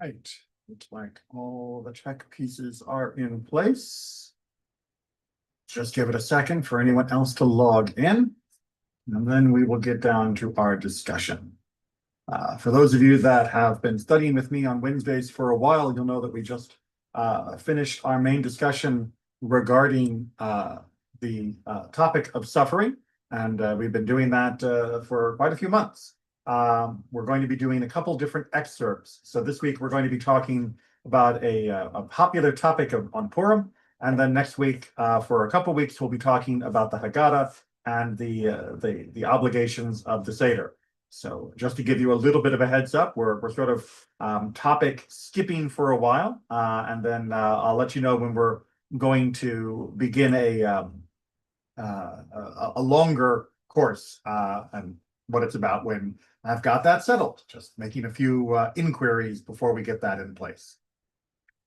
Right, looks like all the check pieces are in place. Just give it a second for anyone else to log in, and then we will get down to our discussion. For those of you that have been studying with me on Wednesdays for a while, you'll know that we just finished our main discussion regarding the topic of suffering, and we've been doing that for quite a few months. We're going to be doing a couple different excerpts. So this week we're going to be talking about a popular topic on Purim, and then next week for a couple weeks we'll be talking about the Haggadah and the obligations of the Seder. So just to give you a little bit of a heads up, we're sort of topic skipping for a while, and then I'll let you know when we're going to begin a longer course and what it's about when I've got that settled. Just making a few inquiries before we get that in place.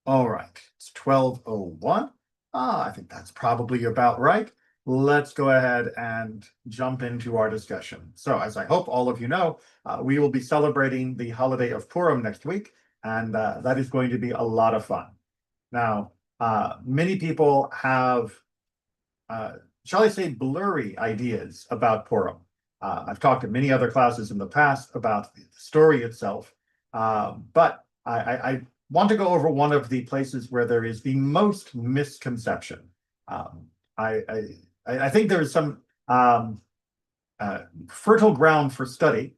All right, it's 12:01. I think that's probably about right. Let's go ahead and jump into our discussion. So, as I hope all of you know, we will be celebrating the holiday of Purim next week, and that is going to be a lot of fun. Now, many people have, shall I say, blurry ideas about Purim. I've talked in many other classes in the past about the story itself, but I want to go over one of the places where there is the most misconception. I think there is some fertile ground for study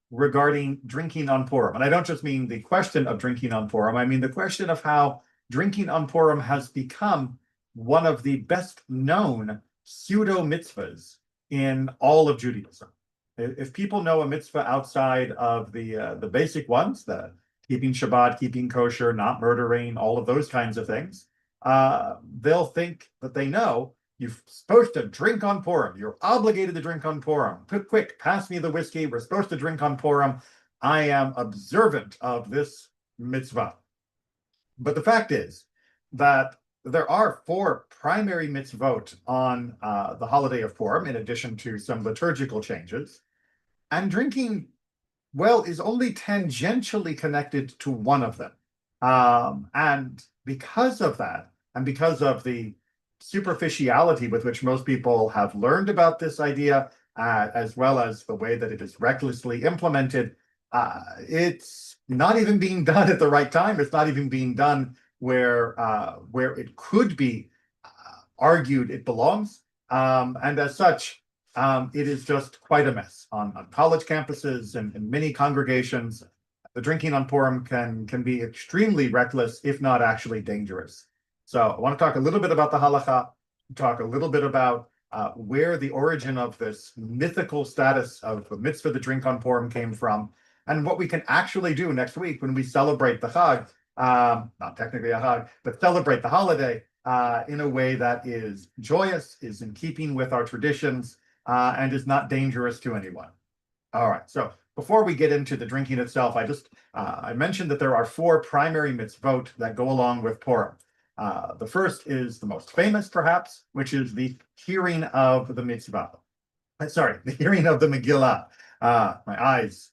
regarding drinking on Purim. And I don't just mean the question of drinking on Purim, I mean the question of how drinking on Purim has become one of the best known pseudo mitzvahs in all of Judaism. If people know a mitzvah outside of the basic ones, the keeping Shabbat, keeping kosher, not murdering, all of those kinds of things, they'll think that they know you're supposed to drink on Purim. You're obligated to drink on Purim. Quick, pass me the whiskey. We're supposed to drink on Purim. I am observant of this mitzvah. But the fact is that there are four primary mitzvot on the holiday of Purim, in addition to some liturgical changes. And drinking, well, is only tangentially connected to one of them. And because of that, and because of the superficiality with which most people have learned about this idea, as well as the way that it is recklessly implemented, it's not even being done at the right time. It's not even being done where it could be argued it belongs. And as such, it is just quite a mess on college campuses and many congregations. The drinking on Purim can be extremely reckless, if not actually dangerous. So I want to talk a little bit about the halacha, talk a little bit about where the origin of this mythical status of the mitzvah to drink on Purim came from, and what we can actually do next week when we celebrate the Chag, not technically a Chag, but celebrate the holiday in a way that is joyous, is in keeping with our traditions, and is not dangerous to anyone. All right, so before we get into the drinking itself, I mentioned that there are four primary mitzvot that go along with Purim. The first is the most famous, perhaps, which is the hearing of the mitzvah. Sorry, the hearing of the Megillah. My eyes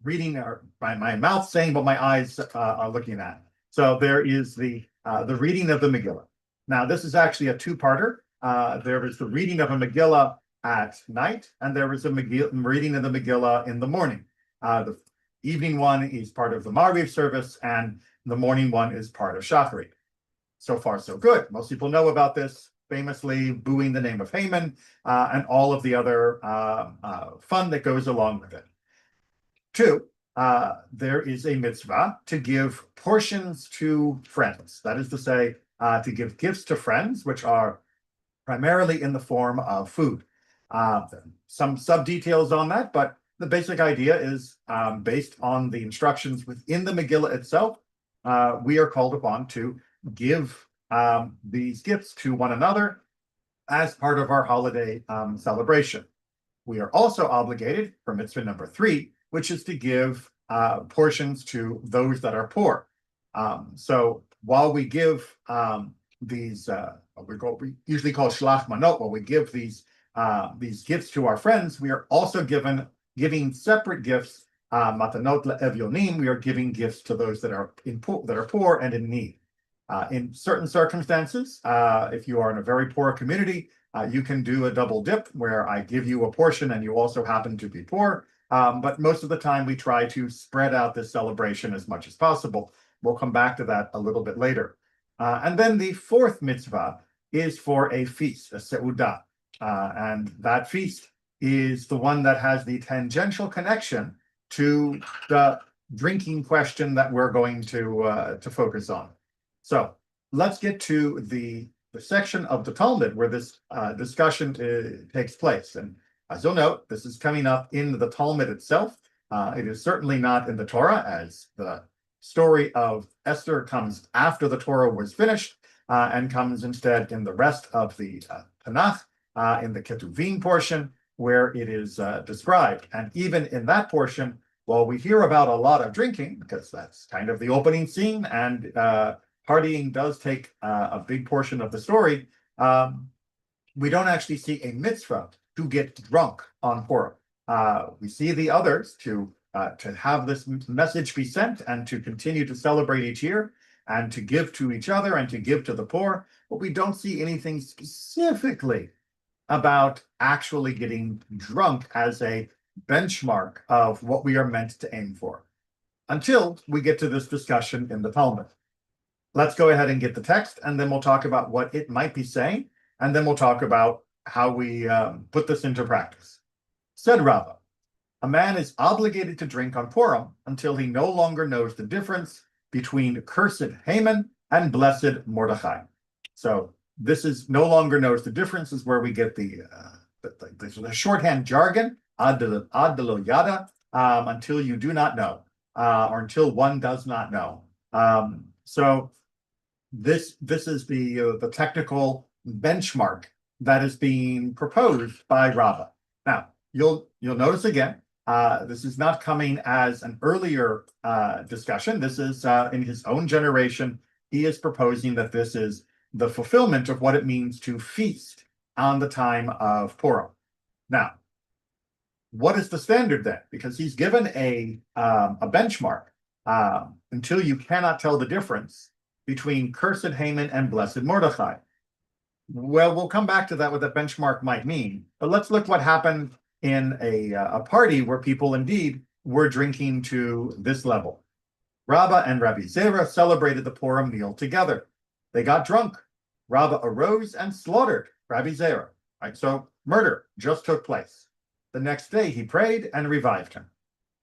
reading, or my mouth saying what my eyes are looking at. So there is the reading of the Megillah. Now, this is actually a two-parter. There is the reading of a Megillah at night, and there is a reading of the Megillah in the morning. The evening one is part of the Mariv service, and the morning one is part of Shacharit. So far, so good. Most people know about this, famously booing the name of Haman, and all of the other fun that goes along with it. Two, there is a mitzvah to give portions to friends. That is to say, to give gifts to friends, which are primarily in the form of food. Some sub-details on that, but the basic idea is based on the instructions within the Megillah itself. We are called upon to give these gifts to one another as part of our holiday celebration. We are also obligated for mitzvah number 3, which is to give portions to those that are poor. So while we give these, what we usually call shlach manot, while we give these gifts to our friends, we are also giving separate gifts Matanot le'evyonim, we are giving gifts to those that are poor and in need. In certain circumstances, if you are in a very poor community, you can do a double dip where I give you a portion and you also happen to be poor. But most of the time we try to spread out this celebration as much as possible. We'll come back to that a little bit later. And then the fourth mitzvah is for a feast, a seudah. And that feast is the one that has the tangential connection to the drinking question that we're going to focus on. So let's get to the section of the Talmud where this discussion takes place. And as you'll note, this is coming up in the Talmud itself. It is certainly not in the Torah, as the story of Esther comes after the Torah was finished and comes instead in the rest of the Tanakh, in the Ketuvim portion, where it is described. And even in that portion, while we hear about a lot of drinking, because that's kind of the opening scene, and partying does take a big portion of the story, we don't actually see a mitzvah to get drunk on Purim. We see the others to have this message be sent and to continue to celebrate each year and to give to each other and to give to the poor, but we don't see anything specifically about actually getting drunk as a benchmark of what we are meant to aim for, until we get to this discussion in the Talmud. Let's go ahead and get the text, and then we'll talk about what it might be saying, and then we'll talk about how we put this into practice. Said Rabbah, a man is obligated to drink on Purim until he no longer knows the difference between cursed Haman and blessed Mordechai. So this is no longer knows the difference is where we get the shorthand jargon, ad lo yada, until you do not know, or until one does not know. So this is the technical benchmark that is being proposed by Rabbah. Now, you'll notice again, this is not coming as an earlier discussion. This is in his own generation. He is proposing that this is the fulfillment of what it means to feast on the time of Purim. Now, what is the standard then? Because he's given a benchmark until you cannot tell the difference between cursed Haman and blessed Mordechai. Well, we'll come back to that, what that benchmark might mean. But let's look what happened in a party where people indeed were drinking to this level. Rabbah and Rabbi Zera celebrated the Purim meal together. They got drunk. Rabbah arose and slaughtered Rabbi Zera. Right, so murder just took place. The next day he prayed and revived him.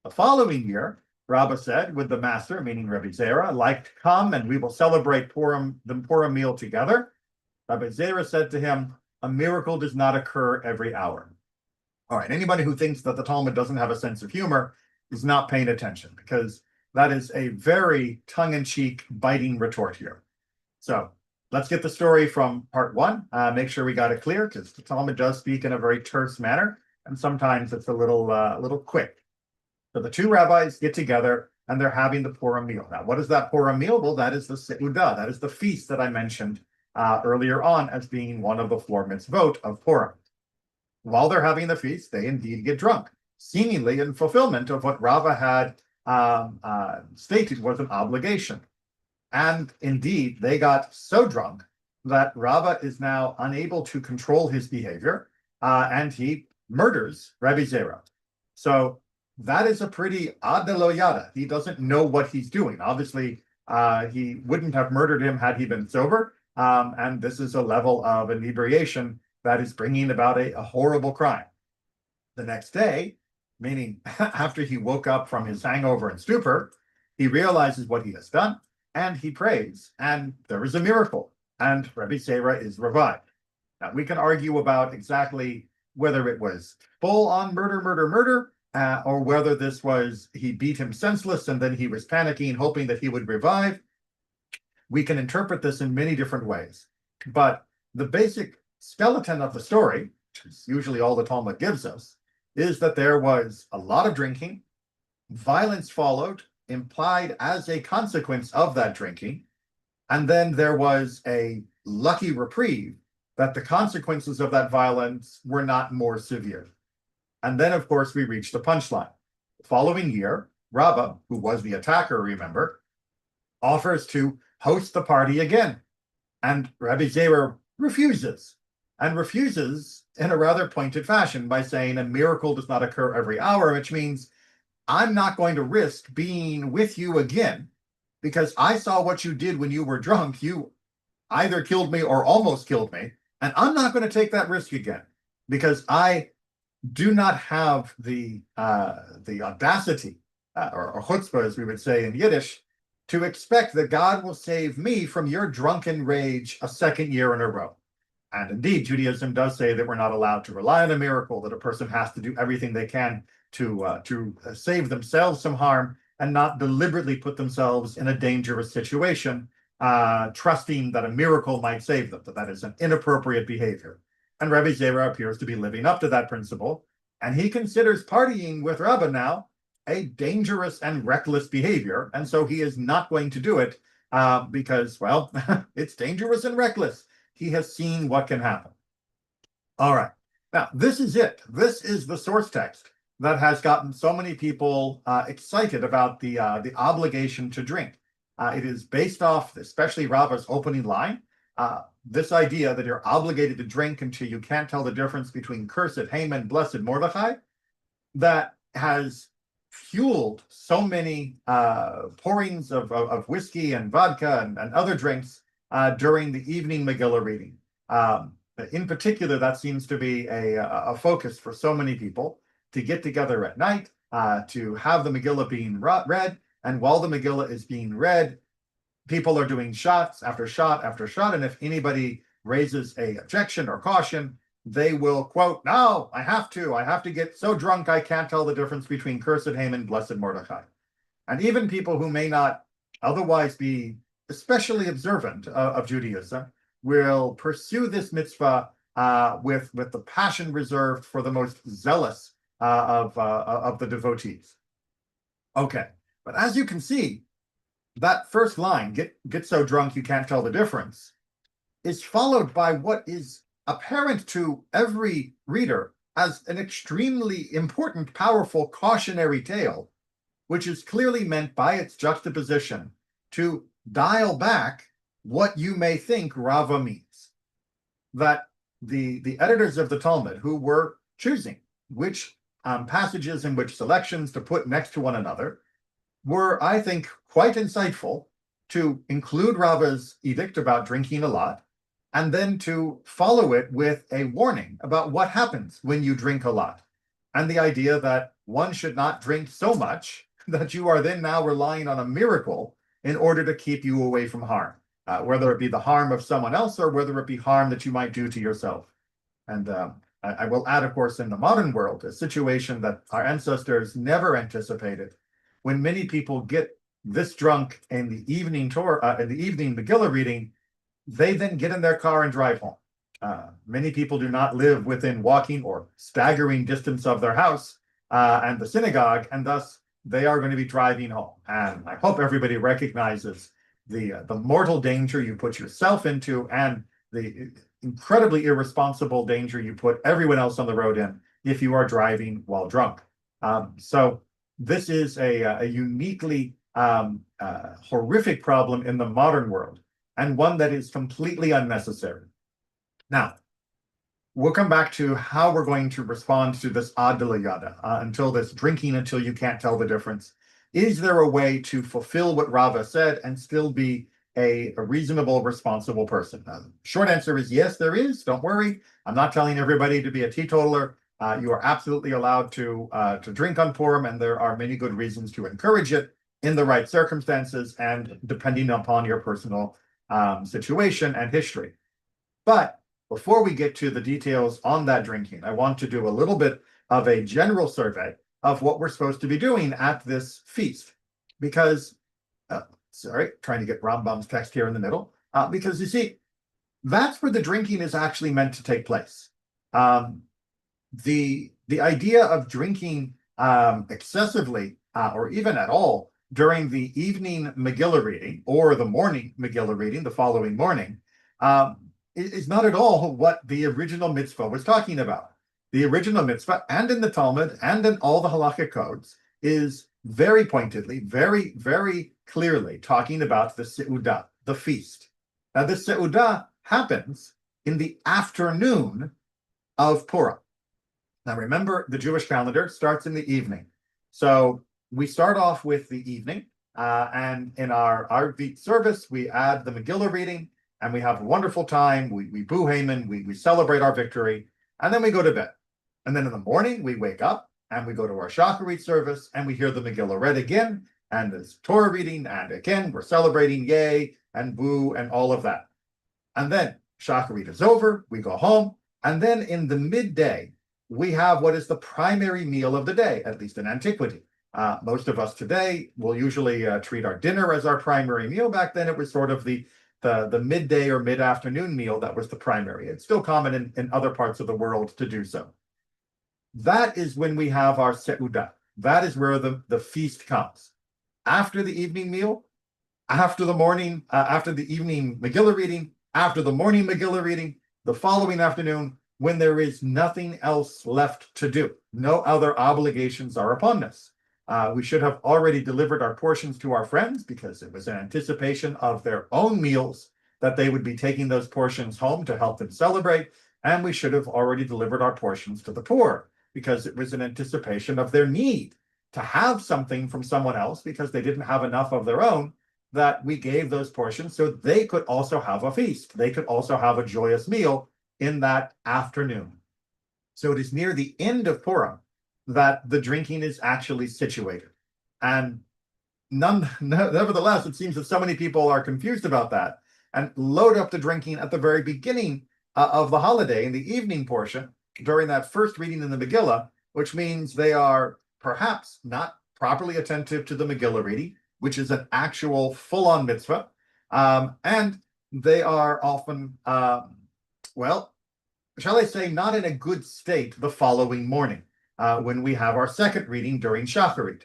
The following year, Rabbah said, with the master, meaning Rabbi Zera, like to come and we will celebrate the Purim meal together. Rabbi Zera said to him, a miracle does not occur every hour. All right, anybody who thinks that the Talmud doesn't have a sense of humor is not paying attention, because that is a very tongue-in-cheek, biting retort here. So let's get the story from part one. Make sure we got it clear, because the Talmud does speak in a very terse manner, and sometimes it's a little quick. So the two rabbis get together and they're having the Purim meal. Now, what is that Purim meal? Well, that is the seudah. That is the feast that I mentioned earlier on as being one of the four mitzvot of Purim. While they're having the feast, they indeed get drunk, seemingly in fulfillment of what Rabbah had stated was an obligation. And indeed, they got so drunk that Rabbah is now unable to control his behavior, and he murders Rabbi Zera. So that is a pretty ad lo yada. He doesn't know what he's doing. Obviously, he wouldn't have murdered him had he been sober. And this is a level of inebriation that is bringing about a horrible crime. The next day, meaning after he woke up from his hangover and stupor, he realizes what he has done, and he prays, and there is a miracle, and Rabbi Zera is revived. Now, we can argue about exactly whether it was full-on murder, or whether this was he beat him senseless and then he was panicking, hoping that he would revive. We can interpret this in many different ways. But the basic skeleton of the story, which is usually all the Talmud gives us, is that there was a lot of drinking, violence followed, implied as a consequence of that drinking, and then there was a lucky reprieve that the consequences of that violence were not more severe. And then, of course, we reach the punchline. following year, Rabbah, who was the attacker, remember, offers to host the party again. And Rabbi Zera refuses, and refuses in a rather pointed fashion by saying a miracle does not occur every hour, which means I'm not going to risk being with you again because I saw what you did when you were drunk. You either killed me or almost killed me, and I'm not going to take that risk again because I do not have the audacity or chutzpah, as we would say in Yiddish, to expect that God will save me from your drunken rage a second year in a row. And indeed, Judaism does say that we're not allowed to rely on a miracle, that a person has to do everything they can to save themselves some harm and not deliberately put themselves in a dangerous situation, trusting that a miracle might save them, that is an inappropriate behavior. And Rabbi Zera appears to be living up to that principle, and he considers partying with Rabbah now a dangerous and reckless behavior, and so he is not going to do it because, well, it's dangerous and reckless. He has seen what can happen. All right. Now, this is it. This is the source text that has gotten so many people excited about the obligation to drink. It is based off, especially Rabbah's opening line, this idea that you're obligated to drink until you can't tell the difference between cursed Haman, blessed Mordechai, that has fueled so many pourings of whiskey and vodka and other drinks during the evening Megillah reading. In particular, that seems to be a focus for so many people to get together at night, to have the Megillah being read, and while the Megillah is being read, people are doing shots after shot after shot, and if anybody raises a objection or caution, they will quote, "No, I have to get so drunk I can't tell the difference between cursed Haman, blessed Mordechai." And even people who may not otherwise be especially observant of Judaism will pursue this mitzvah with the passion reserved for the most zealous of the devotees. Okay, but as you can see, that first line, get so drunk you can't tell the difference, is followed by what is apparent to every reader as an extremely important, powerful cautionary tale, which is clearly meant by its juxtaposition to dial back what you may think Rava means. That the editors of the Talmud, who were choosing which passages and which selections to put next to one another, were, I think, quite insightful to include Rava's edict about drinking a lot, and then to follow it with a warning about what happens when you drink a lot, and the idea that one should not drink so much that you are then now relying on a miracle in order to keep you away from harm, whether it be the harm of someone else or whether it be harm that you might do to yourself. And I will add, of course, in the modern world, a situation that our ancestors never anticipated, when many people get this drunk in the evening Megillah reading, they then get in their car and drive home. Many people do not live within walking or staggering distance of their house and the synagogue, and thus they are going to be driving home. And I hope everybody recognizes the mortal danger you put yourself into and the incredibly irresponsible danger you put everyone else on the road in if you are driving while drunk. So this is a uniquely horrific problem in the modern world, and one that is completely unnecessary. Now, we'll come back to how we're going to respond to this ad yada, until this drinking until you can't tell the difference. Is there a way to fulfill what Rava said and still be a reasonable, responsible person? Short answer is yes, there is. Don't worry. I'm not telling everybody to be a teetotaler. You are absolutely allowed to drink on Purim, and there are many good reasons to encourage it in the right circumstances and depending upon your personal situation and history. But before we get to the details on that drinking, I want to do a little bit of a general survey of what we're supposed to be doing at this feast. Because, trying to get Rambam's text here in the middle, because you see, that's where the drinking is actually meant to take place. The idea of drinking excessively or even at all during the evening Megillah reading or the morning Megillah reading the following morning is not at all what the original mitzvah was talking about. The original mitzvah, and in the Talmud and in all the halakhic codes, is very pointedly, very, very clearly talking about the Seudah, the feast. Now, the Seudah happens in the afternoon of Purim. Now, remember, the Jewish calendar starts in the evening. So we start off with the evening, and in our Arvit service, we add the Megillah reading, and we have a wonderful time. We boo Haman, we celebrate our victory, and then we go to bed. And then in the morning, we wake up, and we go to our Shacharit service, and we hear the Megillah read again, and there's Torah reading, and again, we're celebrating yay, and boo, and all of that. And then Shacharit is over, we go home, and then in the midday, we have what is the primary meal of the day, at least in antiquity. Most of us today will usually treat our dinner as our primary meal. Back then, it was sort of the midday or mid-afternoon meal that was the primary. It's still common in other parts of the world to do so. That is when we have our Seudah. That is where the feast comes. After the evening meal, after the morning, after the evening Megillah reading, after the morning Megillah reading, the following afternoon, when there is nothing else left to do. No other obligations are upon us. We should have already delivered our portions to our friends because it was in anticipation of their own meals that they would be taking those portions home to help them celebrate. And we should have already delivered our portions to the poor because it was in anticipation of their need to have something from someone else because they didn't have enough of their own, that we gave those portions so they could also have a feast. They could also have a joyous meal in that afternoon. So it is near the end of Purim that the drinking is actually situated. And nevertheless, it seems that so many people are confused about that and load up the drinking at the very beginning of the holiday in the evening portion during that first reading in the Megillah, which means they are perhaps not properly attentive to the Megillah reading, which is an actual full-on mitzvah. And they are often well, shall I say, not in a good state the following morning when we have our second reading during Shacharit.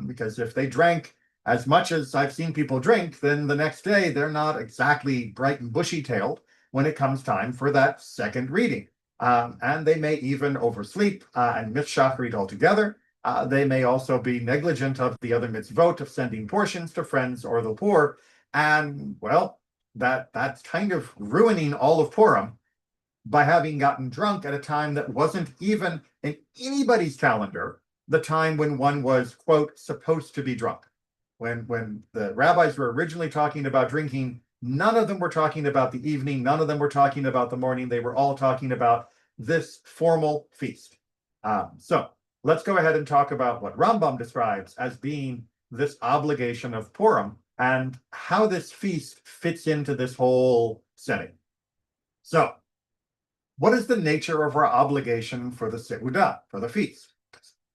Because if they drank as much as I've seen people drink, then the next day they're not exactly bright and bushy-tailed when it comes time for that second reading. And they may even oversleep and miss Shacharit altogether. They may also be negligent of the other mitzvot of sending portions to friends or the poor. And, well, that's kind of ruining all of Purim by having gotten drunk at a time that wasn't even in anybody's calendar the time when one was, quote, supposed to be drunk. When the rabbis were originally talking about drinking, none of them were talking about the evening, none of them were talking about the morning. They were all talking about this formal feast. So let's go ahead and talk about what Rambam describes as being this obligation of Purim and how this feast fits into this whole setting. So, what is the nature of our obligation for the Seudah, for the feast?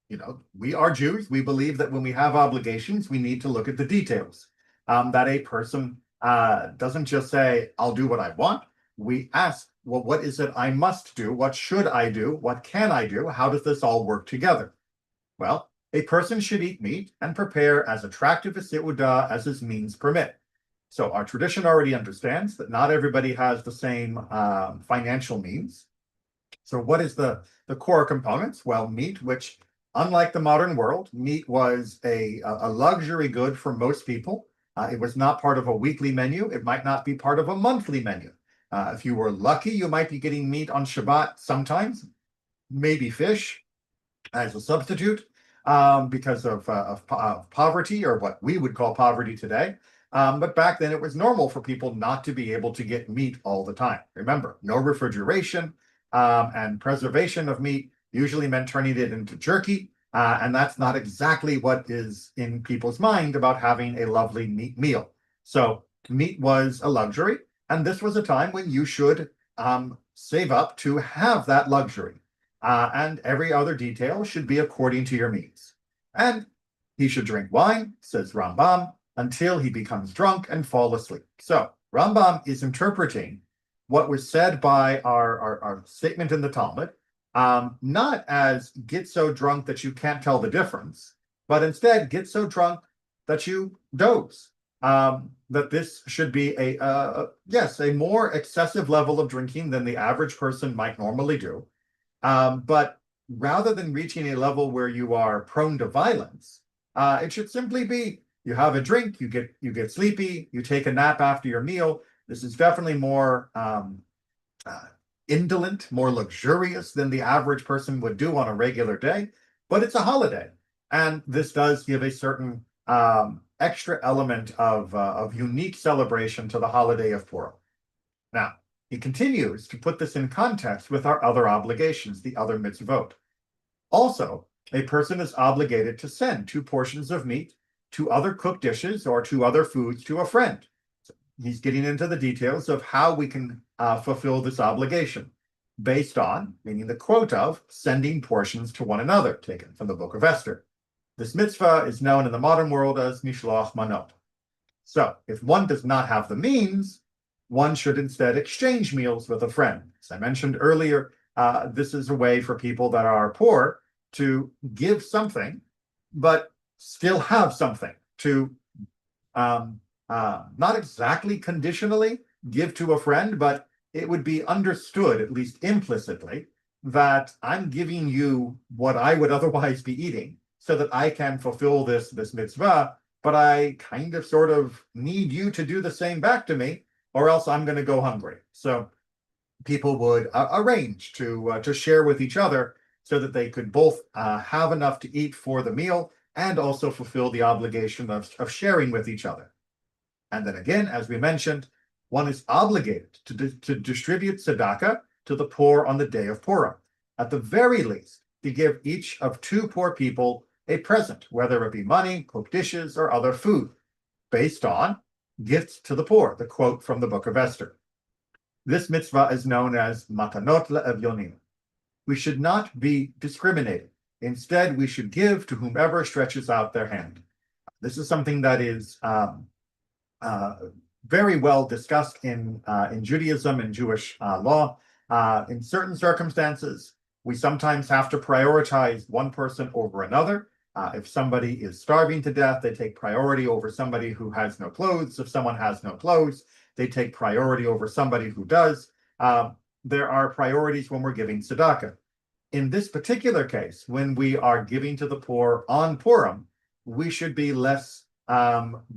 You know, we are Jews. We believe that when we have obligations, we need to look at the details. That a person doesn't just say, I'll do what I want. We ask, well, what is it I must do? What should I do? What can I do? How does this all work together? Well, a person should eat meat and prepare as attractive a seudah as his means permit. So our tradition already understands that not everybody has the same financial means. So what is the core components? Well, meat, which unlike the modern world, meat was a luxury good for most people. It was not part of a weekly menu. It might not be part of a monthly menu. If you were lucky, you might be getting meat on Shabbat sometimes, maybe fish as a substitute because of poverty, or what we would call poverty today. But back then it was normal for people not to be able to get meat all the time. Remember, no refrigeration and preservation of meat usually meant turning it into jerky. And that's not exactly what is in people's mind about having a lovely meat meal. So meat was a luxury. And this was a time when you should save up to have that luxury. And every other detail should be according to your means. And he should drink wine, says Rambam, until he becomes drunk and fall asleep. So Rambam is interpreting what was said by our statement in the Talmud, not as get so drunk that you can't tell the difference, but instead get so drunk that you doze. That this should be a more excessive level of drinking than the average person might normally do. But rather than reaching a level where you are prone to violence, it should simply be you have a drink, you get sleepy, you take a nap after your meal. This is definitely more indolent, more luxurious than the average person would do on a regular day, but it's a holiday. And this does give a certain extra element of unique celebration to the holiday of Purim. Now, he continues to put this in context with our other obligations, the other mitzvot. Also, a person is obligated to send 2 portions of meat, 2 other cooked dishes, or 2 other foods to a friend. So he's getting into the details of how we can fulfill this obligation based on, meaning the quote of, sending portions to one another, taken from the book of Esther. This mitzvah is known in the modern world as mishloach manot. So if one does not have the means, one should instead exchange meals with a friend. As I mentioned earlier, this is a way for people that are poor to give something, but still have something to not exactly conditionally give to a friend, but it would be understood, at least implicitly, that I'm giving you what I would otherwise be eating so that I can fulfill this mitzvah, but I kind of sort of need you to do the same back to me, or else I'm going to go hungry. So people would arrange to share with each other so that they could both have enough to eat for the meal and also fulfill the obligation of sharing with each other. And then again, as we mentioned, one is obligated to distribute tzedakah to the poor on the day of Purim. At the very least, to give each of 2 poor people a present, whether it be money, cooked dishes, or other food, based on gifts to the poor, the quote from the book of Esther. This mitzvah is known as matanot le'evyonim. We should not be discriminating. Instead, we should give to whomever stretches out their hand. This is something that is very well discussed in Judaism and Jewish law. In certain circumstances, we sometimes have to prioritize one person over another. If somebody is starving to death, they take priority over somebody who has no clothes. If someone has no clothes, they take priority over somebody who does. There are priorities when we're giving tzedakah. In this particular case, when we are giving to the poor on Purim, we should be less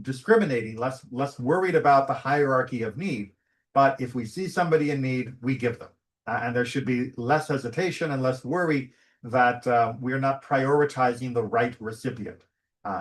discriminating, less worried about the hierarchy of need. But if we see somebody in need, we give them. And there should be less hesitation and less worry that we're not prioritizing the right recipient.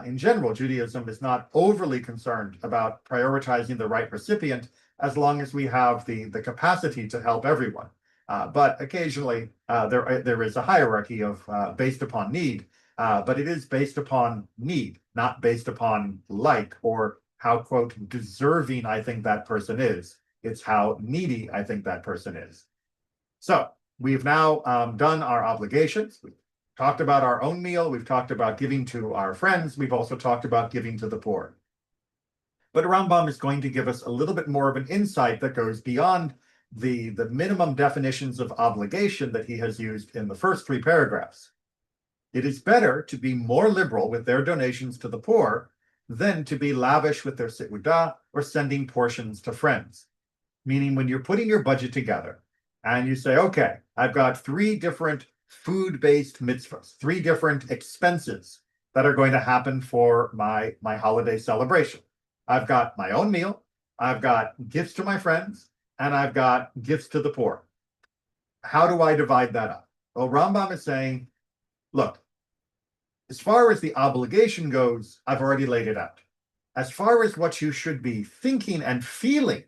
In general, Judaism is not overly concerned about prioritizing the right recipient as long as we have the capacity to help everyone. But occasionally there is a hierarchy of based upon need, but it is based upon need, not based upon like or how, quote, deserving I think that person is. It's how needy I think that person is. So we've now done our obligations. We've talked about our own meal. We've talked about giving to our friends. We've also talked about giving to the poor. But Rambam is going to give us a little bit more of an insight that goes beyond the minimum definitions of obligation that he has used in the first 3 paragraphs. It is better to be more liberal with their donations to the poor than to be lavish with their seudah or sending portions to friends. Meaning when you're putting your budget together and you say, okay, I've got 3 different food-based mitzvahs, 3 different expenses that are going to happen for my holiday celebration. I've got my own meal, I've got gifts to my friends, and I've got gifts to the poor. How do I divide that up? Well, Rambam is saying, look, as far as the obligation goes, I've already laid it out. As far as what you should be thinking and feeling,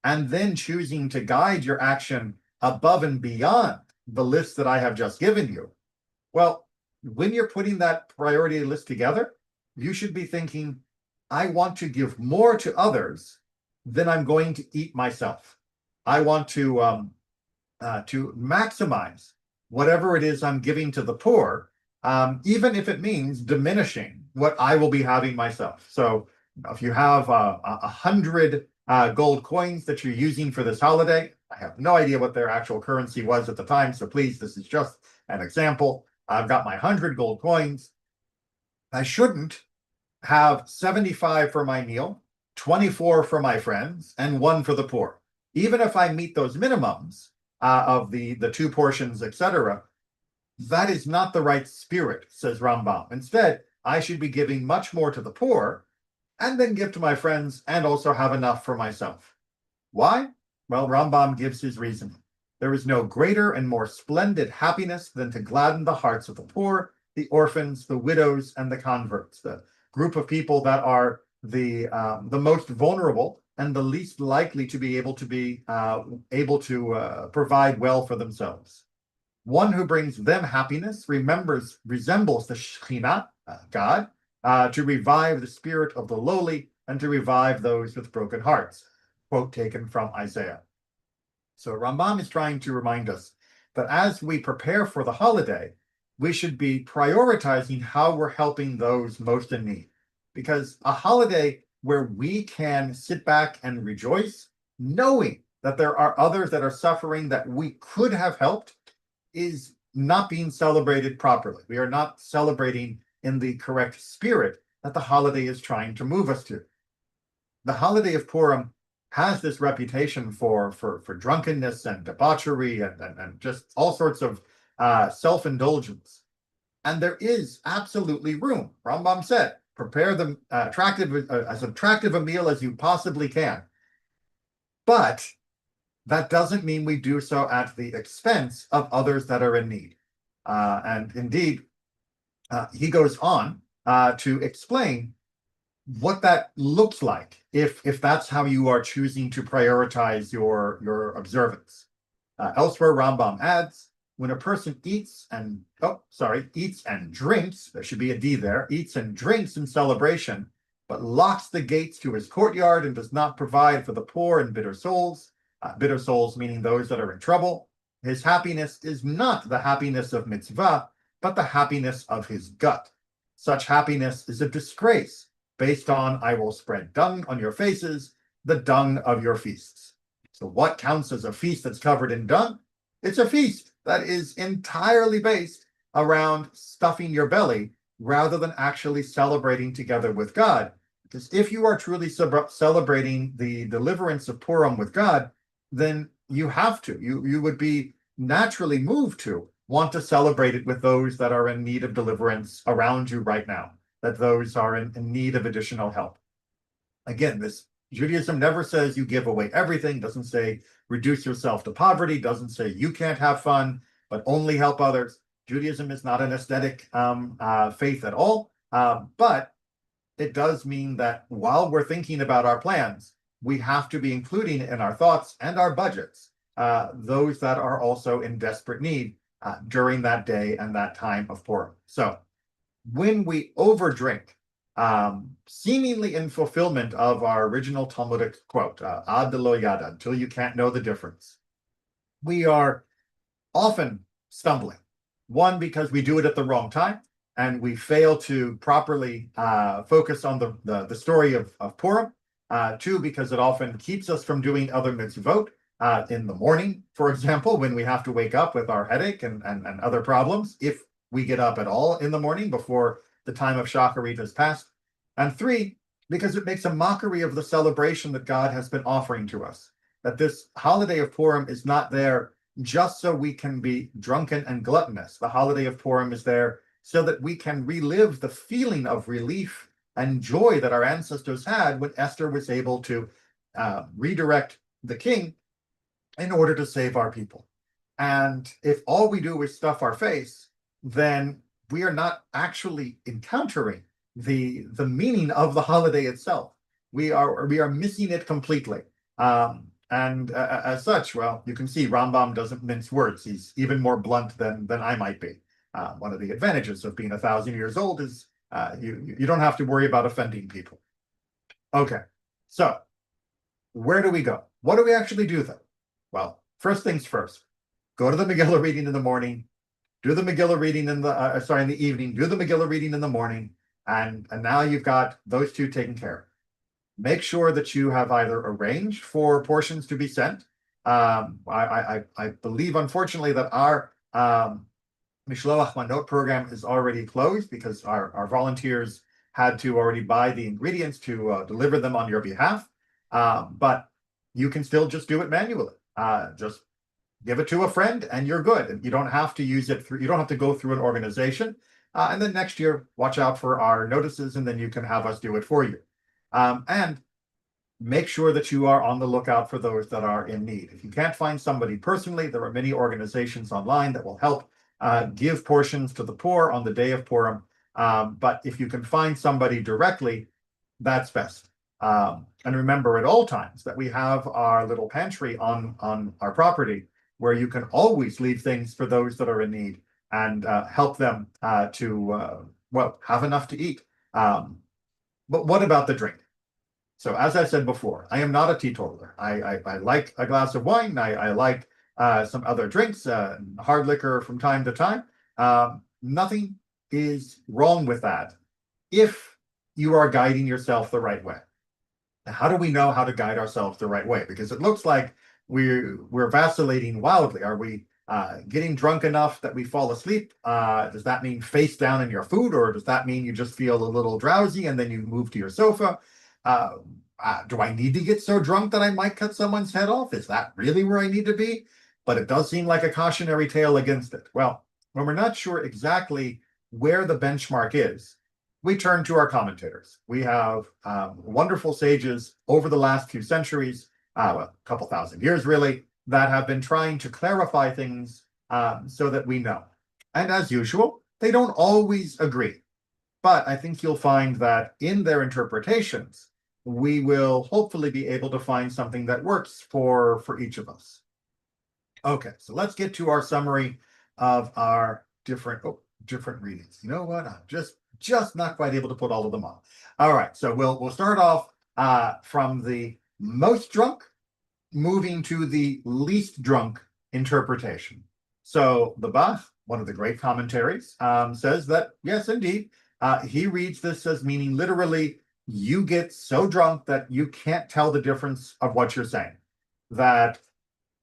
and then choosing to guide your action above and beyond the list that I have just given you, well, when you're putting that priority list together, you should be thinking, I want to give more to others than I'm going to eat myself. I want to maximize whatever it is I'm giving to the poor, even if it means diminishing what I will be having myself. So if you have 100 gold coins that you're using for this holiday, I have no idea what their actual currency was at the time, so please, this is just an example. I've got my 100 gold coins. I shouldn't have 75 for my meal, 24 for my friends, and 1 for the poor. Even if I meet those minimums of the 2 portions, etc., That is not the right spirit, says Rambam. Instead, I should be giving much more to the poor and then give to my friends and also have enough for myself. Why? Well, Rambam gives his reason. There is no greater and more splendid happiness than to gladden the hearts of the poor, the orphans, the widows, and the converts, the group of people that are the most vulnerable and the least likely to be able to provide well for themselves. One who brings them happiness resembles the Shekhinah, God, to revive the spirit of the lowly and to revive those with broken hearts. Quote taken from Isaiah. So Rambam is trying to remind us that as we prepare for the holiday, we should be prioritizing how we're helping those most in need. Because a holiday where we can sit back and rejoice, knowing that there are others that are suffering that we could have helped, is not being celebrated properly. We are not celebrating in the correct spirit that the holiday is trying to move us to. The holiday of Purim has this reputation for drunkenness and debauchery and just all sorts of self-indulgence. And there is absolutely room. Rambam said, prepare them as attractive a meal as you possibly can. But that doesn't mean we do so at the expense of others that are in need. And indeed, he goes on to explain what that looks like if that's how you are choosing to prioritize your observance. Elsewhere, Rambam adds, when a person eats and drinks, there should be a D there, eats and drinks in celebration, but locks the gates to his courtyard and does not provide for the poor and bitter souls meaning those that are in trouble, his happiness is not the happiness of mitzvah, but the happiness of his gut. Such happiness is a disgrace, based on, I will spread dung on your faces, the dung of your feasts. So what counts as a feast that's covered in dung? It's a feast that is entirely based around stuffing your belly rather than actually celebrating together with God. Because if you are truly celebrating the deliverance of Purim with God, then you have to. You would be naturally moved to want to celebrate it with those that are in need of deliverance around you right now, that those are in need of additional help. Again, this Judaism never says you give away everything, doesn't say reduce yourself to poverty, doesn't say you can't have fun, but only help others. Judaism is not an aesthetic faith at all, but it does mean that while we're thinking about our plans, we have to be including in our thoughts and our budgets those that are also in desperate need during that day and that time of Purim. So when we overdrink, seemingly in fulfillment of our original Talmudic quote, ad lo yada, until you can't know the difference, we are often stumbling. One, because we do it at the wrong time, and we fail to properly focus on the story of Purim. Two, because it often keeps us from doing other mitzvot in the morning, for example, when we have to wake up with our headache and other problems, if we get up at all in the morning before the time of Shacharit has passed. And three, because it makes a mockery of the celebration that God has been offering to us. That this holiday of Purim is not there just so we can be drunken and gluttonous. The holiday of Purim is there so that we can relive the feeling of relief and joy that our ancestors had when Esther was able to redirect the king in order to save our people. And if all we do is stuff our face, then we are not actually encountering the meaning of the holiday itself. We are missing it completely. And as such, well, you can see Rambam doesn't mince words. He's even more blunt than I might be. One of the advantages of being 1,000 years old is you don't have to worry about offending people. Okay, so where do we go? What do we actually do then? Well, first things first, go to the Megillah reading in the morning, do the Megillah reading in the evening, do the Megillah reading in the morning, and now you've got those two taken care of. Make sure that you have either arranged for portions to be sent. I believe, unfortunately, that our Mishloach Manot program is already closed because our volunteers had to already buy the ingredients to deliver them on your behalf. But you can still just do it manually. Just give it to a friend and you're good. And you don't have to use it through, you don't have to go through an organization. And then next year, watch out for our notices, and then you can have us do it for you. And make sure that you are on the lookout for those that are in need. If you can't find somebody personally, there are many organizations online that will help give portions to the poor on the day of Purim. But if you can find somebody directly, that's best. And remember at all times that we have our little pantry on our property where you can always leave things for those that are in need and help them to, well, have enough to eat. But what about the drink? So as I said before, I am not a teetotaler. I like a glass of wine. I like some other drinks, hard liquor from time to time. Nothing is wrong with that if you are guiding yourself the right way. Now, how do we know how to guide ourselves the right way? Because it looks like we're vacillating wildly. Are we getting drunk enough that we fall asleep? Does that mean face down in your food, or does that mean you just feel a little drowsy and then you move to your sofa? Do I need to get so drunk that I might cut someone's head off? Is that really where I need to be? But it does seem like a cautionary tale against it. Well, when we're not sure exactly where the benchmark is, we turn to our commentators. We have wonderful sages over the last few centuries, well, a couple thousand years really, that have been trying to clarify things so that we know. And as usual, they don't always agree. But I think you'll find that in their interpretations, we will hopefully be able to find something that works for each of us. Okay, so let's get to our summary of our different readings. You know what? I'm just not quite able to put all of them on. All right, so we'll start off from the most drunk, moving to the least drunk interpretation. So the Bach, one of the great commentaries, says that yes, indeed, he reads this as meaning literally, you get so drunk that you can't tell the difference of what you're saying. That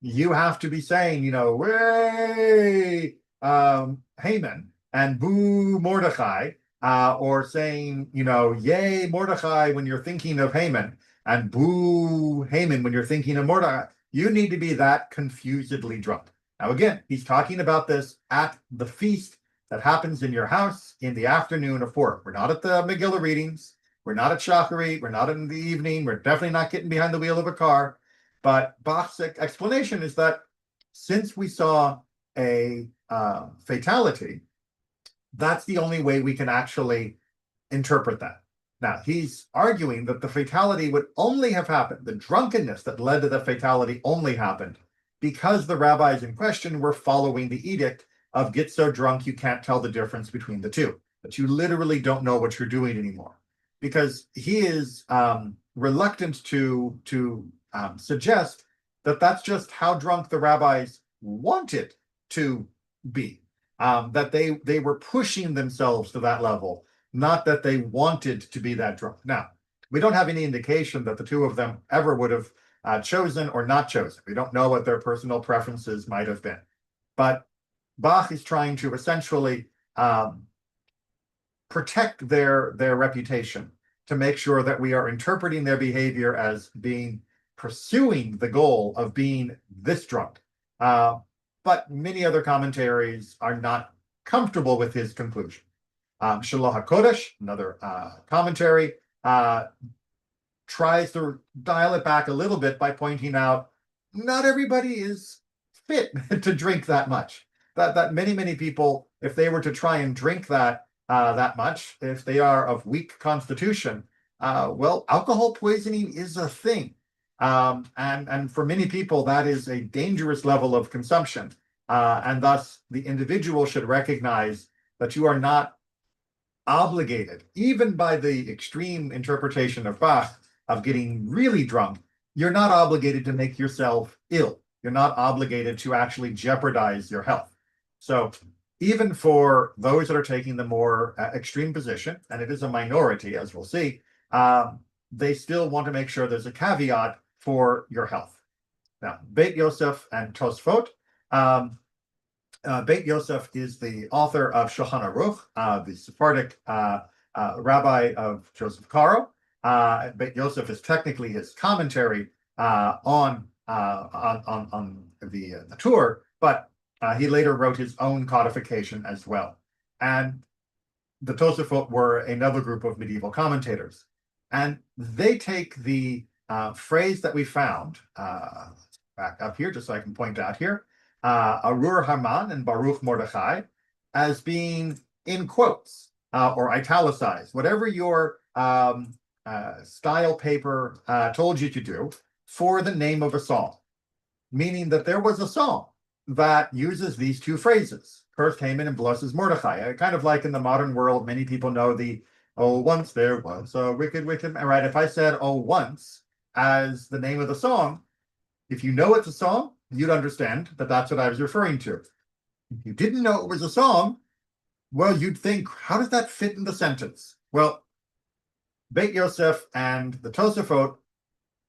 you have to be saying, you know, way Haman and boo Mordechai, or saying, you know, yay Mordechai when you're thinking of Haman, and boo Haman when you're thinking of Mordechai. You need to be that confusedly drunk. Now, again, he's talking about this at the feast that happens in your house in the afternoon of Purim. We're not at the Megillah readings. We're not at Shacharit. We're not in the evening. We're definitely not getting behind the wheel of a car. But Bach's explanation is that since we saw a fatality, that's the only way we can actually interpret that. Now, he's arguing that the fatality would only have happened, the drunkenness that led to the fatality only happened because the rabbis in question were following the edict of get so drunk you can't tell the difference between the two, that you literally don't know what you're doing anymore. Because he is reluctant to suggest that that's just how drunk the rabbis wanted to be, that they were pushing themselves to that level, not that they wanted to be that drunk. Now, we don't have any indication that the two of them ever would have chosen or not chosen. We don't know what their personal preferences might have been. But Bach is trying to essentially protect their reputation, to make sure that we are interpreting their behavior as being pursuing the goal of being this drunk. But many other commentaries are not comfortable with his conclusion. Shalom HaKodesh, another commentary, tries to dial it back a little bit by pointing out not everybody is fit to drink that much. That many people, if they were to try and drink that much, if they are of weak constitution, well, alcohol poisoning is a thing. And for many people, that is a dangerous level of consumption. And thus, the individual should recognize that you are not obligated, even by the extreme interpretation of Bach, of getting really drunk, you're not obligated to make yourself ill. You're not obligated to actually jeopardize your health. So even for those that are taking the more extreme position, and it is a minority, as we'll see, they still want to make sure there's a caveat for your health. Now, Beit Yosef and Tosfot. Beit Yosef is the author of Shulchan Aruch, the Sephardic rabbi of Joseph Caro. Beit Yosef is technically his commentary on on the tour, but he later wrote his own codification as well. And the Tosafot were another group of medieval commentators, and they take the phrase that we found back up here, just so I can point out here, Arur Haman and Baruch Mordechai, as being in quotes or italicized, whatever your style paper told you to do for the name of a psalm, meaning that there was a psalm that uses these two phrases, cursed Haman and blessed Mordechai. Kind of like in the modern world, many people know the, oh, once there was a wicked man, right? If I said, oh, once as the name of the song, if you know it's a song, you'd understand that that's what I was referring to. If you didn't know it was a song, well, you'd think, how does that fit in the sentence? Well, Beit Yosef and the Tosafot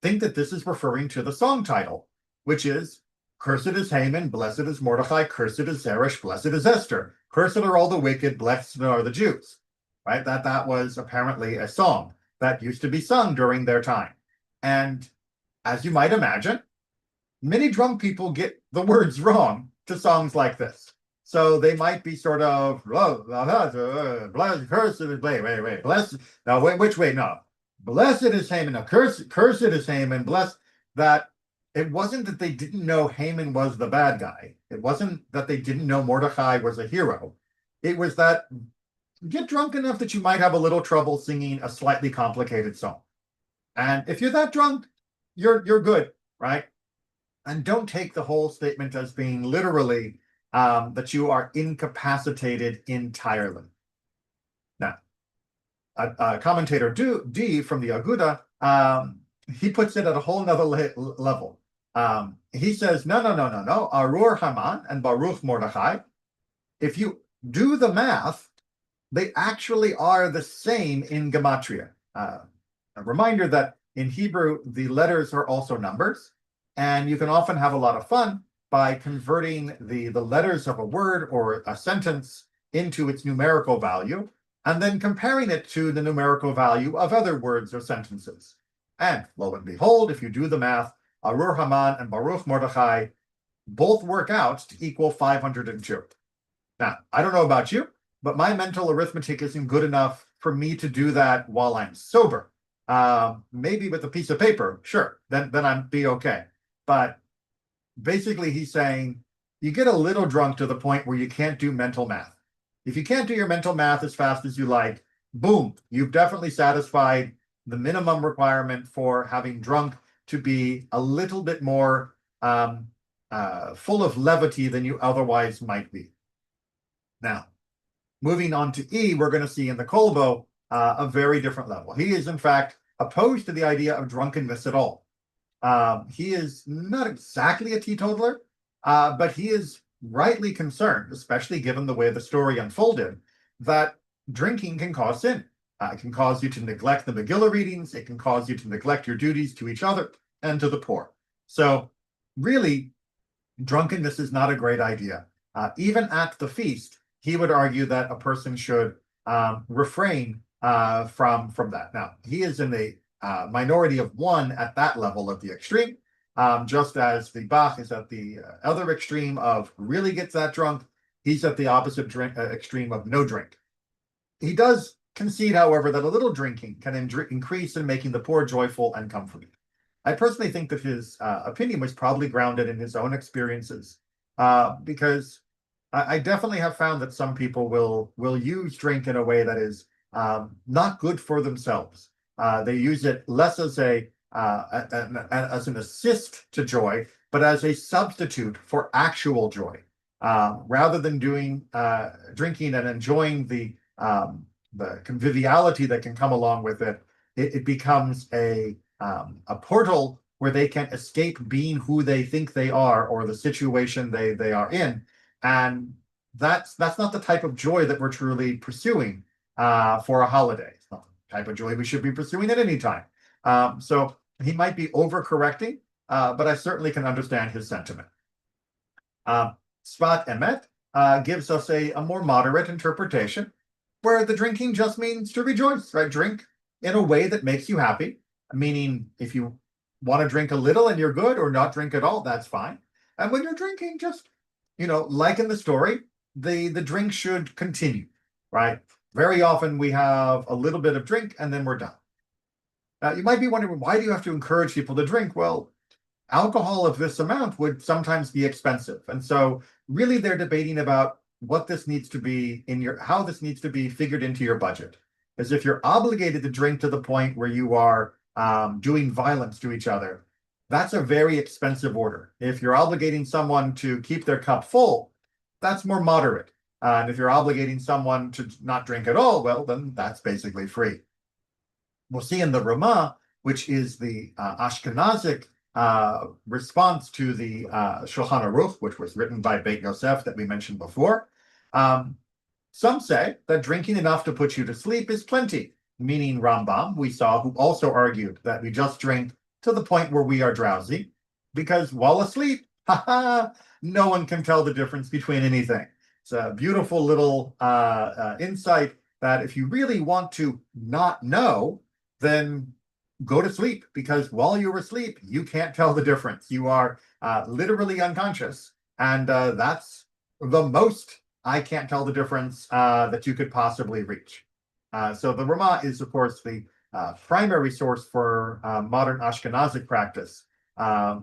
think that this is referring to the song title, which is, cursed is Haman, blessed is Mordechai, cursed is Zeresh, blessed is Esther. Cursed are all the wicked, blessed are the Jews. Right? That was apparently a song that used to be sung during their time. And as you might imagine, many drunk people get the words wrong to songs like this. So they might be sort of, blessed, cursed is, wait, blessed. Now, which way? No. Blessed is Haman. Now, cursed is Haman. Blessed. That it wasn't that they didn't know Haman was the bad guy. It wasn't that they didn't know Mordecai was a hero. It was that get drunk enough that you might have a little trouble singing a slightly complicated song. And if you're that drunk, you're good, right? And don't take the whole statement as being literally that you are incapacitated entirely. Now, commentator D from the Aguda, he puts it at a whole nother level. He says, no. Arur Haman and Baruch Mordechai, if you do the math, they actually are the same in gematria. A reminder that in Hebrew, the letters are also numbers, and you can often have a lot of fun by converting the letters of a word or a sentence into its numerical value, and then comparing it to the numerical value of other words or sentences. And lo and behold, if you do the math, Arur Haman and Baruch Mordechai both work out to equal 502. Now, I don't know about you, but my mental arithmetic isn't good enough for me to do that while I'm sober. Maybe with a piece of paper, sure, then I'd be okay. But basically, he's saying you get a little drunk to the point where you can't do mental math. If you can't do your mental math as fast as you like, boom, you've definitely satisfied the minimum requirement for having drunk to be a little bit more full of levity than you otherwise might be. Now, moving on to E, we're going to see in the Kolbo a very different level. He is, in fact, opposed to the idea of drunkenness at all. He is not exactly a teetotaler, but he is rightly concerned, especially given the way the story unfolded, that drinking can cause sin. It can cause you to neglect the Megillah readings. It can cause you to neglect your duties to each other and to the poor. So really, drunkenness is not a great idea. Even at the feast, he would argue that a person should refrain from that. Now, he is in the minority of one at that level of the extreme, just as the Bach is at the other extreme of really gets that drunk. He's at the opposite extreme of no drink. He does concede, however, that a little drinking can increase in making the poor joyful and comforted. I personally think that his opinion was probably grounded in his own experiences, because I definitely have found that some people will use drink in a way that is not good for themselves. They use it less as as an assist to joy, but as a substitute for actual joy. Rather than drinking and enjoying the conviviality that can come along with it, it becomes a portal where they can escape being who they think they are or the situation they are in. And that's not the type of joy that we're truly pursuing for a holiday. It's not the type of joy we should be pursuing at any time. So he might be overcorrecting, but I certainly can understand his sentiment. Sfat Emet gives us a more moderate interpretation, where the drinking just means to rejoice, right? Drink in a way that makes you happy, meaning if you want to drink a little and you're good, or not drink at all, that's fine. And when you're drinking, just, like in the story, the drink should continue, right? Very often we have a little bit of drink and then we're done. Now, you might be wondering, why do you have to encourage people to drink? Well, alcohol of this amount would sometimes be expensive. And so really they're debating about what this needs to be how this needs to be figured into your budget. As if you're obligated to drink to the point where you are doing violence to each other, that's a very expensive order. If you're obligating someone to keep their cup full, that's more moderate. And if you're obligating someone to not drink at all, well, then that's basically free. We'll see in the Ramah, which is the Ashkenazic response to the Shulchan Aruch, which was written by Beit Yosef that we mentioned before. Some say that drinking enough to put you to sleep is plenty, meaning Rambam, we saw, who also argued that we just drink to the point where we are drowsy, because while asleep, no one can tell the difference between anything. It's a beautiful little insight that if you really want to not know, then go to sleep, because while you're asleep, you can't tell the difference. You are literally unconscious, and that's the most I can't tell the difference that you could possibly reach. So the Ramah is, of course, the primary source for modern Ashkenazic practice,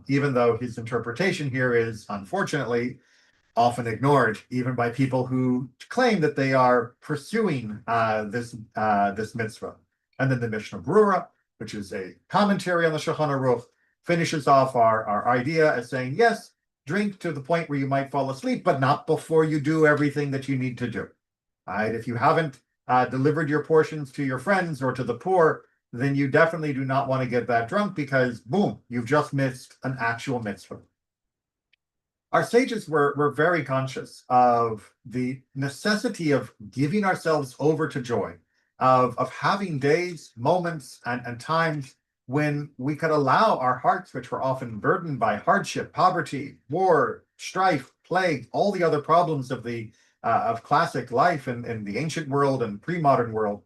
even though his interpretation here is, unfortunately, often ignored, even by people who claim that they are pursuing this mitzvah. And then the Mishnah Brura, which is a commentary on the Shulchan Aruch, finishes off our idea as saying, yes, drink to the point where you might fall asleep, but not before you do everything that you need to do. Right? If you haven't delivered your portions to your friends or to the poor, then you definitely do not want to get that drunk, because boom, you've just missed an actual mitzvah. Our sages were very conscious of the necessity of giving ourselves over to joy, of having days, moments, and times when we could allow our hearts, which were often burdened by hardship, poverty, war, strife, plague, all the other problems of classic life in the ancient world and pre-modern world.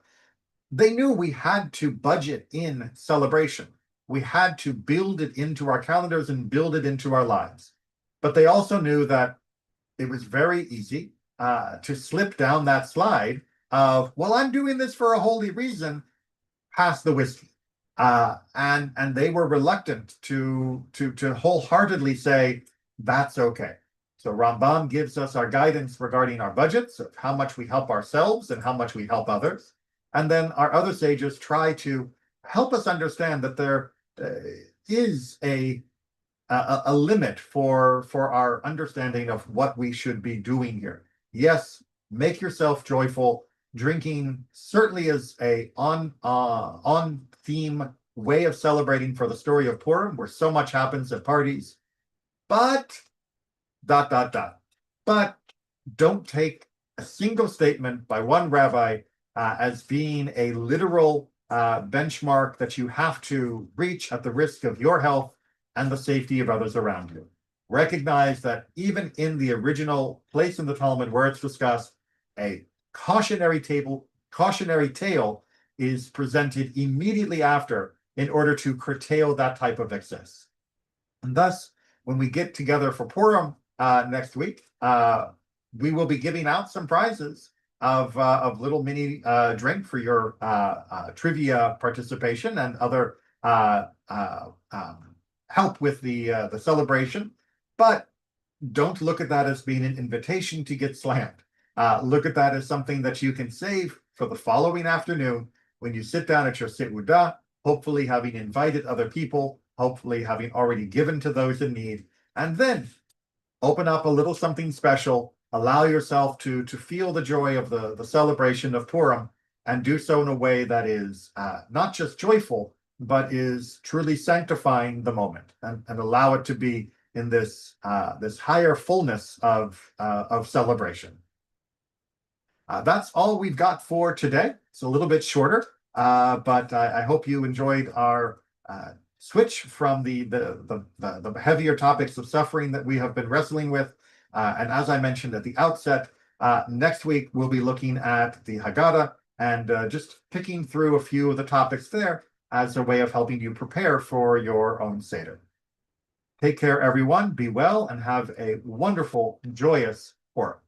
They knew we had to budget in celebration. We had to build it into our calendars and build it into our lives. But they also knew that it was very easy to slip down that slide of, well, I'm doing this for a holy reason, past the whiskey. And they were reluctant to wholeheartedly say, that's okay. So Rambam gives us our guidance regarding our budgets, of how much we help ourselves and how much we help others. And then our other sages try to help us understand that there is a limit for our understanding of what we should be doing here. Yes, make yourself joyful. Drinking certainly is a on theme way of celebrating for the story of Purim, where so much happens at parties. But ... But don't take a single statement by one rabbi as being a literal benchmark that you have to reach at the risk of your health and the safety of others around you. Recognize that even in the original place in the Talmud where it's discussed, a cautionary tale is presented immediately after in order to curtail that type of excess. And thus, when we get together for Purim next week, we will be giving out some prizes of little mini drink for your trivia participation and other help with the celebration. But don't look at that as being an invitation to get slammed. Look at that as something that you can save for the following afternoon when you sit down at your seudah, hopefully having invited other people, hopefully having already given to those in need, and then open up a little something special, allow yourself to feel the joy of the celebration of Purim, and do so in a way that is not just joyful, but is truly sanctifying the moment, and allow it to be in this higher fullness of celebration. That's all we've got for today. It's a little bit shorter, but I hope you enjoyed our switch from the heavier topics of suffering that we have been wrestling with. And as I mentioned at the outset, next week we'll be looking at the Haggadah and just picking through a few of the topics there as a way of helping you prepare for your own Seder. Take care, everyone. Be well and have a wonderful, joyous Purim.